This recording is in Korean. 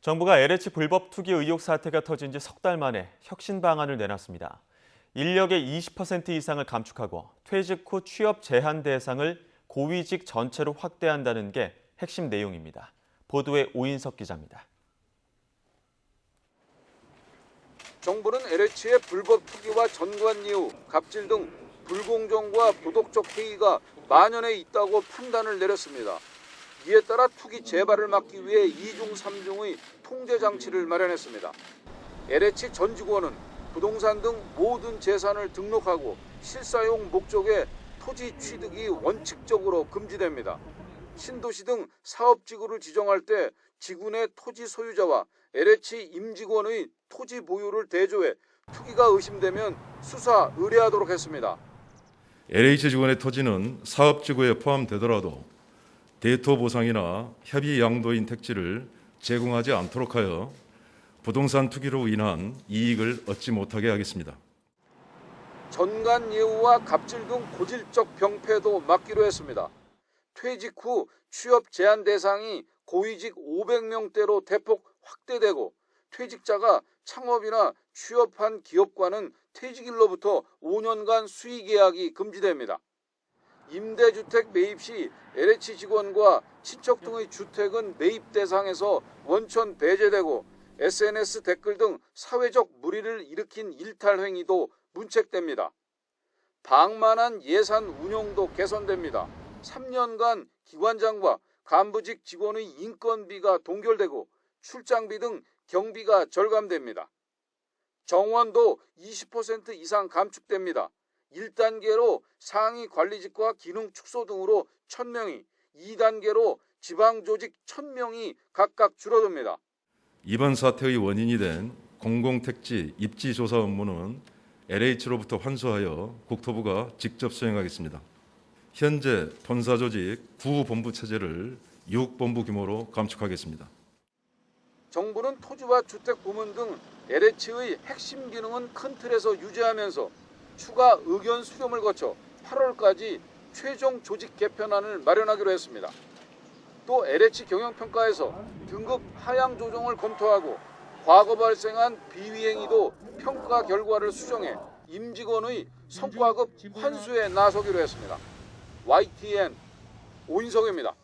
정부가 LH 불법 투기 의혹 사태가 터진 지 석 달 만에 혁신 방안을 내놨습니다. 인력의 20% 이상을 감축하고 퇴직 후 취업 제한 대상을 고위직 전체로 확대한다는 게 핵심 내용입니다. 보도에 오인석 기자입니다. 정부는 LH의 불법 투기와 전관 예우, 갑질 등 불공정과 도덕적 해이가 만연해 있다고 판단을 내렸습니다. 이에 따라 투기 재발을 막기 위해 2중 3중의 통제 장치를 마련했습니다. LH 전 직원은 부동산 등 모든 재산을 등록하고 실사용 목적의 토지 취득이 원칙적으로 금지됩니다. 신도시 등 사업지구를 지정할 때 지구내 토지 소유자와 LH 임직원의 토지 보유를 대조해 투기가 의심되면 수사 의뢰하도록 했습니다. LH 직원의 토지는 사업지구에 포함되더라도 대토 보상이나 협의 양도인 택지를 제공하지 않도록 하여 부동산 투기로 인한 이익을 얻지 못하게 하겠습니다. 전관 예우와 갑질 등 고질적 병폐도 막기로 했습니다. 퇴직 후 취업 제한 대상이 고위직 500명대로 대폭 확대되고 퇴직자가 창업이나 취업한 기업과는 퇴직일로부터 5년간 수의 계약이 금지됩니다. 임대주택 매입 시 LH 직원과 친척 등의 주택은 매입 대상에서 원천 배제되고 SNS 댓글 등 사회적 물의를 일으킨 일탈 행위도 문책됩니다. 방만한 예산 운용도 개선됩니다. 3년간 기관장과 간부직 직원의 인건비가 동결되고 출장비 등 경비가 절감됩니다. 정원도 20% 이상 감축됩니다. 1단계로 상위 관리직과 기능 축소 등으로 1,000명이, 2단계로 지방조직 1,000명이 각각 줄어듭니다. 이번 사태의 원인이 된 공공택지 입지 조사 업무는 LH로부터 환수하여 국토부가 직접 수행하겠습니다. 현재 본사조직 9본부 체제를 6본부 규모로 감축하겠습니다. 정부는 토지와 주택 부문 등 LH의 핵심 기능은 큰 틀에서 유지하면서 추가 의견 수렴을 거쳐 8월까지 최종 조직 개편안을 마련하기로 했습니다. 또 LH 경영평가에서 등급 하향 조정을 검토하고 과거 발생한 비위행위도 평가 결과를 수정해 임직원의 성과급 환수에 나서기로 했습니다. YTN 오인석입니다.